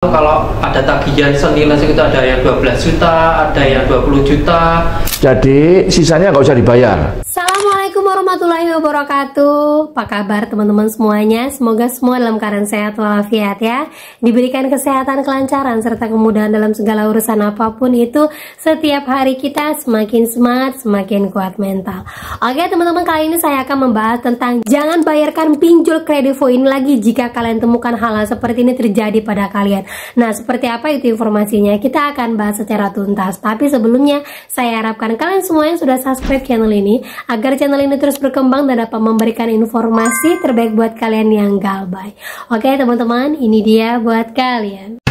Kalau ada tagihan senilai segitu, ada yang 12 juta, ada yang 20 juta. Jadi sisanya nggak usah dibayar. Assalamualaikum warahmatullahi wabarakatuh. Apa kabar teman-teman semuanya? Semoga semua dalam keadaan sehat walafiat ya. Diberikan kesehatan, kelancaran, serta kemudahan dalam segala urusan apapun itu. Setiap hari kita semakin semangat, semakin kuat mental. Oke teman-teman, kali ini saya akan membahas tentang jangan bayarkan pinjol kredivo ini lagi jika kalian temukan hal-hal seperti ini terjadi pada kalian. Nah, seperti apa itu informasinya? Kita akan bahas secara tuntas. Tapi sebelumnya, saya harapkan kalian semua yang sudah subscribe channel ini agar channel ini terus berkembang dan dapat memberikan informasi terbaik buat kalian yang galbay. Oke teman-teman, ini dia buat kalian.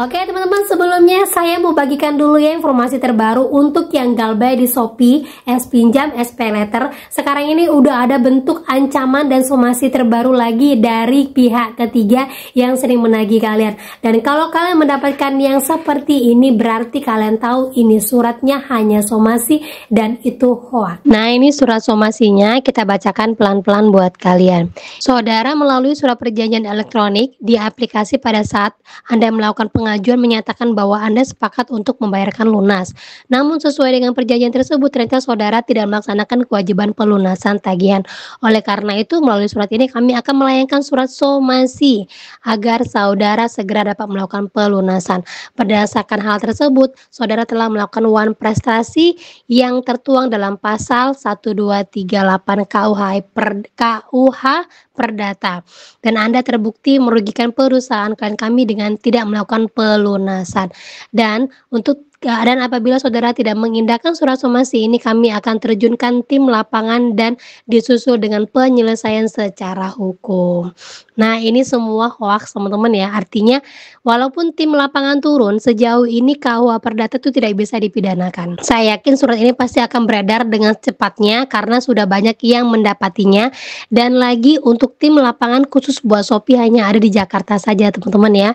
Oke teman-teman, sebelumnya saya mau bagikan dulu ya informasi terbaru untuk yang galbay di Shopee, S-Pinjam, SPayLater. Sekarang ini udah ada bentuk ancaman dan somasi terbaru lagi dari pihak ketiga yang sering menagih kalian. Dan kalau kalian mendapatkan yang seperti ini, berarti kalian tahu ini suratnya hanya somasi dan itu hoax. Nah, ini surat somasinya, kita bacakan pelan-pelan buat kalian. Saudara melalui surat perjanjian elektronik di aplikasi pada saat Anda melakukan pengajuan menyatakan bahwa Anda sepakat untuk membayarkan lunas. Namun sesuai dengan perjanjian tersebut ternyata saudara tidak melaksanakan kewajiban pelunasan tagihan. Oleh karena itu melalui surat ini kami akan melayangkan surat somasi agar saudara segera dapat melakukan pelunasan. Berdasarkan hal tersebut, saudara telah melakukan one prestasi yang tertuang dalam pasal 1238 KUH Perdata, dan Anda terbukti merugikan perusahaan klien kami dengan tidak melakukan pelunasan. Dan apabila saudara tidak mengindahkan surat somasi ini, kami akan terjunkan tim lapangan dan disusul dengan penyelesaian secara hukum. Nah, ini semua hoax teman-teman ya. Artinya walaupun tim lapangan turun, sejauh ini KUH Perdata itu tidak bisa dipidanakan. Saya yakin surat ini pasti akan beredar dengan cepatnya karena sudah banyak yang mendapatinya. Dan lagi untuk tim lapangan khusus buat Shopee hanya ada di Jakarta saja teman-teman ya.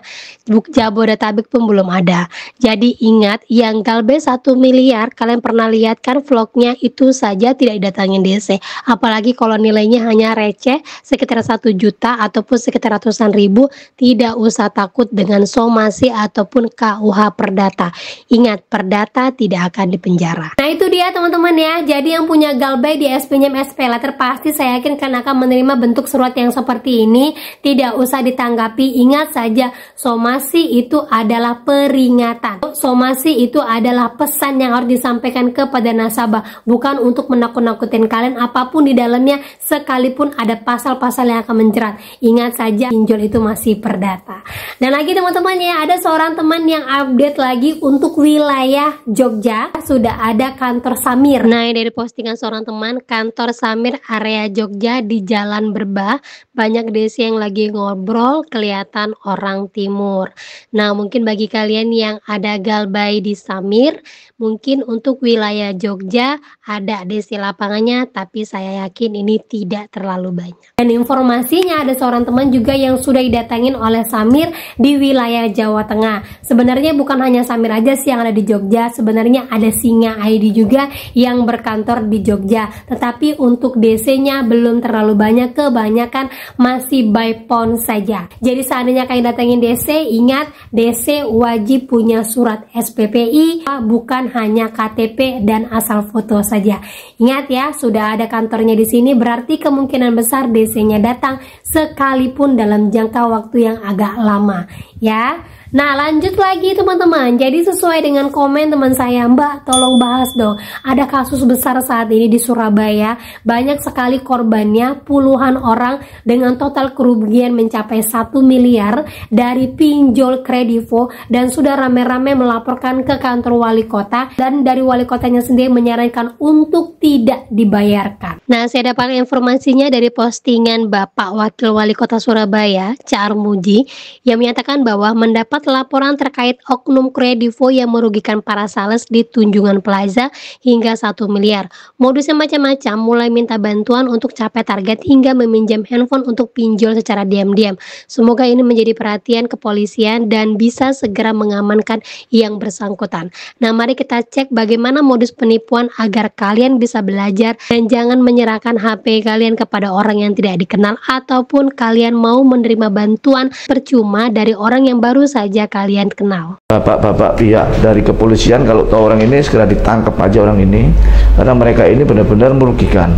Jabodetabek pun belum ada. Jadi ingat, yang galbay 1 miliar, kalian pernah lihat kan vlognya, itu saja tidak didatangin DC. Apalagi kalau nilainya hanya receh sekitar 1 juta ataupun sekitar ratusan ribu, tidak usah takut dengan somasi ataupun KUH Perdata. Ingat, Perdata tidak akan dipenjara. Nah itu dia teman-teman ya. Jadi yang punya galbay di S-Pinjam, SPayLater pasti saya yakin kan akan menerima bentuk surat yang seperti ini. Tidak usah ditanggapi. Ingat saja, somasi itu adalah peringatan. Somasi itu adalah pesan yang harus disampaikan kepada nasabah, bukan untuk menakut-nakutin kalian apapun di dalamnya, sekalipun ada pasal-pasal yang akan menjerat. Ingat saja, pinjol itu masih perdata. Dan lagi teman-teman ya, ada seorang teman yang update lagi untuk wilayah Jogja, sudah ada kantor Samir. Nah, dari postingan seorang teman, kantor Samir area Jogja di Jalan Berbah, banyak desi yang lagi ngobrol, kelihatan orang timur. Nah, mungkin bagi kalian yang ada galbay di Samir, mungkin untuk wilayah Jogja ada desi lapangannya, tapi saya yakin ini tidak terlalu banyak. Dan informasinya ada seorang teman juga yang sudah didatangin oleh Samir di wilayah Jawa Tengah. Sebenarnya bukan hanya Samir aja sih yang ada di Jogja, sebenarnya ada Singa ID juga yang berkantor di Jogja. Tetapi untuk DC-nya belum terlalu banyak, kebanyakan masih by phone saja. Jadi seandainya kalian datangin DC, ingat DC wajib punya surat SPPI, bukan hanya KTP dan asal foto saja. Ingat ya, sudah ada kantornya di sini, berarti kemungkinan besar DC-nya datang sekalipun dalam jangka waktu yang agak lama ya. Nah lanjut lagi teman-teman, jadi sesuai dengan komen teman saya, Mbak tolong bahas dong, ada kasus besar saat ini di Surabaya, banyak sekali korbannya, puluhan orang dengan total kerugian mencapai 1 miliar dari pinjol kredivo, dan sudah rame-rame melaporkan ke kantor wali kota, dan dari wali kotanya sendiri menyarankan untuk tidak dibayarkan. Nah, saya dapat informasinya dari postingan Bapak Wakil Wali Kota Surabaya, Ca Armuji, yang menyatakan bahwa mendapat mendapat laporan terkait oknum kredivo yang merugikan para sales di Tunjungan Plaza hingga 1 miliar. Modusnya macam-macam, mulai minta bantuan untuk capai target hingga meminjam handphone untuk pinjol secara diam-diam. Semoga ini menjadi perhatian kepolisian dan bisa segera mengamankan yang bersangkutan. Nah, mari kita cek bagaimana modus penipuan agar kalian bisa belajar dan jangan menyerahkan HP kalian kepada orang yang tidak dikenal ataupun kalian mau menerima bantuan percuma dari orang yang baru saja kalian kenal. Bapak-bapak pihak dari kepolisian kalau tahu orang ini segera ditangkap aja orang ini, karena mereka ini benar-benar merugikan.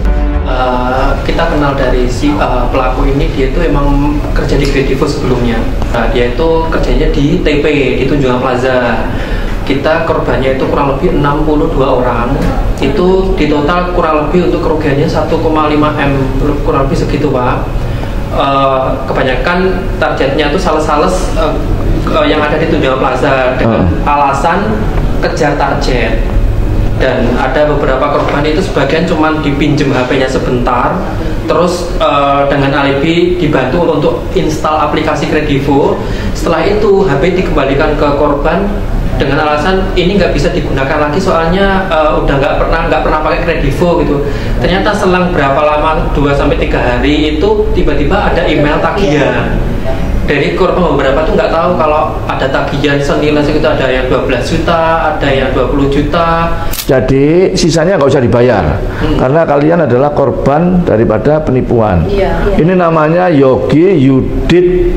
Kita kenal dari si pelaku ini, dia itu emang kerja di Kredivo sebelumnya. Dia itu kerjanya di TP, di Tunjungan Plaza. Kita korbannya itu kurang lebih 62 orang. Itu di total kurang lebih untuk kerugiannya 1,5 M, kurang lebih segitu Pak. Kebanyakan targetnya itu sales-sales yang ada di Tunjungan Plaza dengan alasan kejar target. Dan ada beberapa korban itu sebagian cuma dipinjem HP-nya sebentar, terus dengan alibi dibantu untuk install aplikasi Kredivo. Setelah itu HP dikembalikan ke korban dengan alasan ini nggak bisa digunakan lagi soalnya udah nggak pernah pakai Kredivo gitu. Ternyata selang berapa lama, 2-3 hari itu tiba-tiba ada email tagihan dari korban. Beberapa tuh nggak tahu kalau ada tagihan senilai sekitar, ada yang 12 juta, ada yang 20 juta. Jadi sisanya nggak usah dibayar, karena kalian adalah korban daripada penipuan. Ini namanya Yogi Yudit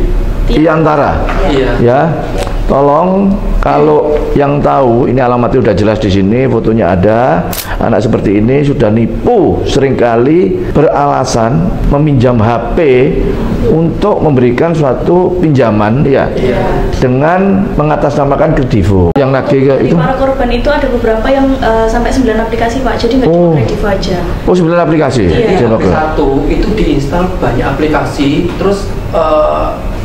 Iantara. Ya, tolong kalau yang tahu, ini alamatnya udah jelas di sini, fotonya ada. Anak seperti ini sudah nipu seringkali beralasan meminjam HP untuk memberikan suatu pinjaman ya, dengan mengatasnamakan Kredivo. Yang nagih itu para korban itu ada beberapa yang sampai 9 aplikasi Pak, jadi nggak cuma Kredivo aja. Oh, 9 aplikasi? Iya, satu itu diinstal banyak aplikasi, terus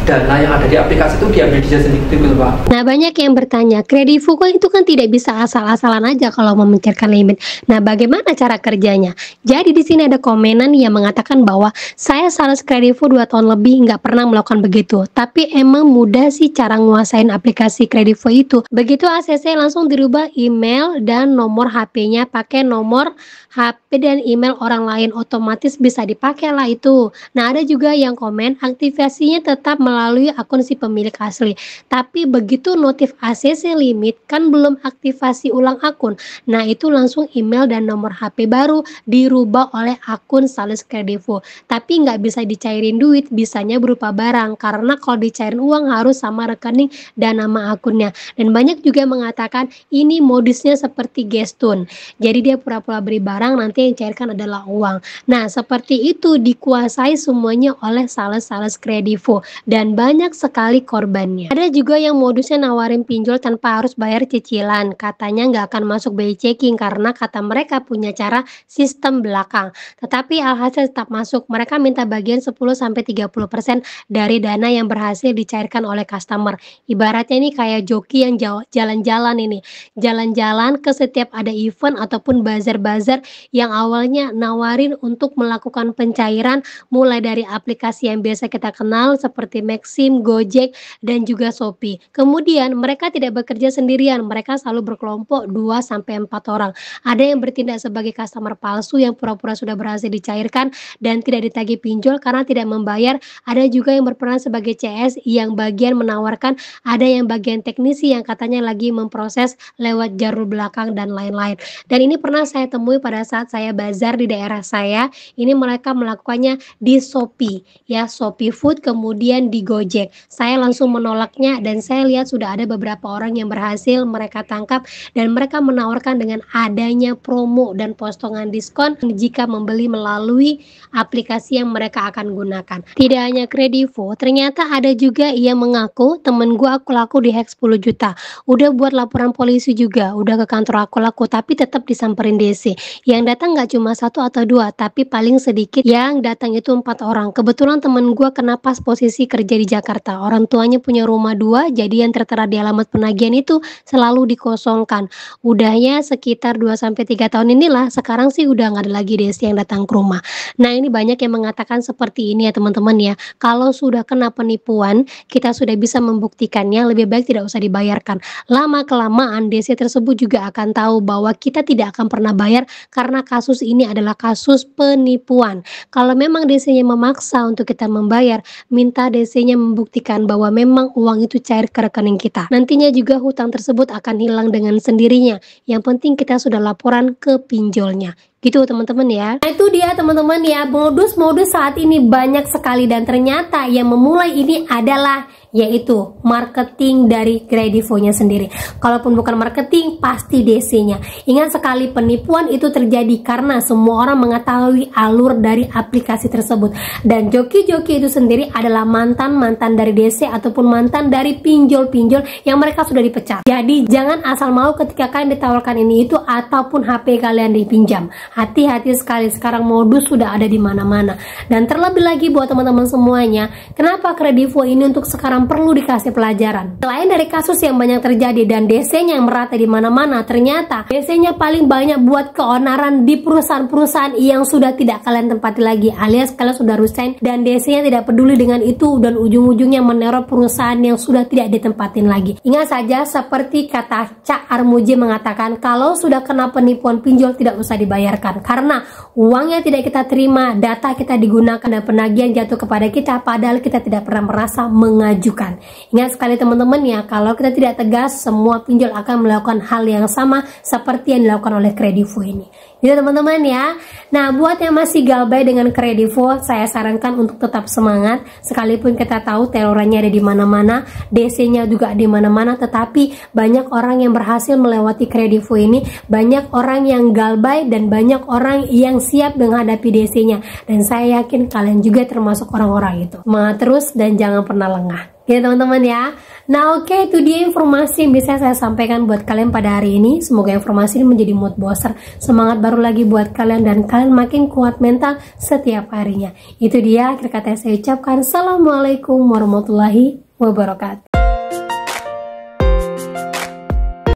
dana yang ada di aplikasi itu diambil dia sendiri gitu Pak. Nah, banyak yang bertanya, Kredivo itu kan tidak bisa asal-asalan aja kalau mau mencairkan limit. Nah, bagaimana cara kerjanya? Jadi di sini ada komenan yang mengatakan bahwa saya sales Kredivo 2 tahun lebih nggak pernah melakukan begitu. Tapi emang mudah sih cara nguasain aplikasi Kredivo itu. Begitu ACC langsung dirubah email dan nomor HP-nya pakai nomor HP dan email orang lain, otomatis bisa dipakai lah itu. Nah, ada juga yang komen aktivasinya tetap melalui akun si pemilik asli, tapi begitu notif ACC limit kan belum aktivasi ulang akun. Nah, itu langsung email dan nomor HP baru dirubah oleh akun sales Kredivo, tapi nggak bisa dicairin duit, bisanya berupa barang, karena kalau dicairin uang harus sama rekening dan nama akunnya. Dan banyak juga mengatakan ini modusnya seperti gestun, jadi dia pura-pura beri barang, nanti yang cairkan adalah uang. Nah, seperti itu dikuasai semuanya oleh sales-sales Kredivo dan banyak sekali korbannya. Ada juga yang modusnya nawarin pinjol tanpa harus bayar cicilan, katanya nggak akan masuk BI checking karena kata mereka punya cara sistem belakang, tetapi alhasil tetap masuk. Mereka minta bagian 10-30% dari dana yang berhasil dicairkan oleh customer. Ibaratnya ini kayak joki yang jalan-jalan ini, jalan-jalan ke setiap ada event ataupun bazar-bazar yang awalnya nawarin untuk melakukan pencairan mulai dari aplikasi yang biasa kita kenal seperti Maxim, Gojek, dan juga Shopee. Kemudian mereka tidak bekerja sendirian, mereka selalu berkelompok 2-4 orang. Ada yang bertindak sebagai customer palsu yang pura-pura sudah berhasil dicairkan dan tidak ditagih pinjol karena tidak membayar. Ada juga yang berperan sebagai CS yang bagian menawarkan, ada yang bagian teknisi yang katanya lagi memproses lewat jalur belakang dan lain-lain. Dan ini pernah saya temui pada saat saya bazar di daerah saya. Ini mereka melakukannya di Shopee ya, Shopee Food, kemudian di Gojek. Saya langsung menolaknya dan saya lihat sudah ada beberapa orang yang berhasil mereka tangkap dan mereka menawarkan dengan adanya promo dan postongan diskon jika membeli melalui aplikasi yang mereka akan gunakan. Tidak hanya Kredivo, ternyata ada juga yang mengaku temen gua aku laku di hack 10 juta. Udah buat laporan polisi juga, udah ke kantor aku laku, tapi tetap disamperin DC. Yang datang nggak cuma 1 atau 2, tapi paling sedikit yang datang itu 4 orang. Kebetulan temen gue kena pas posisi kerja juga di Jakarta. Orang tuanya punya rumah 2, jadi yang tertera di alamat penagihan itu selalu dikosongkan. Udahnya sekitar 2-3 tahun inilah, sekarang sih udah nggak ada lagi desi yang datang ke rumah. Nah, ini banyak yang mengatakan seperti ini ya teman-teman ya. Kalau sudah kena penipuan, kita sudah bisa membuktikannya, lebih baik tidak usah dibayarkan. Lama-kelamaan desi tersebut juga akan tahu bahwa kita tidak akan pernah bayar karena kasus ini adalah kasus penipuan. Kalau memang desinya memaksa untuk kita membayar, minta DC-nya membuktikan bahwa memang uang itu cair ke rekening kita. Nantinya juga hutang tersebut akan hilang dengan sendirinya. Yang penting kita sudah laporan ke pinjolnya. Gitu teman-teman ya. Nah, itu dia teman-teman ya, modus-modus saat ini banyak sekali dan ternyata yang memulai ini adalah yaitu marketing dari Kredivo-nya sendiri. Kalaupun bukan marketing, pasti DC-nya. Ingat sekali, penipuan itu terjadi karena semua orang mengetahui alur dari aplikasi tersebut. Dan joki-joki itu sendiri adalah mantan-mantan dari DC ataupun mantan dari pinjol-pinjol yang mereka sudah dipecat. Jadi jangan asal mau ketika kalian ditawarkan ini itu ataupun HP kalian dipinjam. Hati-hati sekali, sekarang modus sudah ada di mana-mana. Dan terlebih lagi buat teman-teman semuanya, kenapa Kredivo ini untuk sekarang perlu dikasih pelajaran? Selain dari kasus yang banyak terjadi dan DC-nya yang merata di mana-mana, ternyata DC-nya paling banyak buat keonaran di perusahaan-perusahaan yang sudah tidak kalian tempati lagi, alias kalian sudah resign dan DC-nya tidak peduli dengan itu dan ujung-ujungnya meneror perusahaan yang sudah tidak ditempatin lagi. Ingat saja seperti kata Cak Armuji mengatakan, kalau sudah kena penipuan pinjol tidak usah dibayarkan. Karena uangnya tidak kita terima, data kita digunakan dan penagihan jatuh kepada kita padahal kita tidak pernah merasa mengajukan. Ingat sekali teman-teman ya, kalau kita tidak tegas, semua pinjol akan melakukan hal yang sama seperti yang dilakukan oleh Kredivo ini. Gitu teman-teman ya. Nah, buat yang masih galbay dengan Kredivo, saya sarankan untuk tetap semangat. Sekalipun kita tahu terorannya ada di mana-mana, DC-nya juga di mana-mana, tetapi banyak orang yang berhasil melewati Kredivo ini, banyak orang yang galbay dan banyak orang yang siap menghadapi DC-nya. Dan saya yakin kalian juga termasuk orang-orang itu. Semangat terus dan jangan pernah lengah. Ya teman-teman ya. Nah oke, itu dia informasi yang bisa saya sampaikan buat kalian pada hari ini. Semoga informasi ini menjadi mood booster, semangat baru lagi buat kalian dan kalian makin kuat mental setiap harinya. Itu dia akhir kata saya ucapkan. Assalamualaikum warahmatullahi wabarakatuh.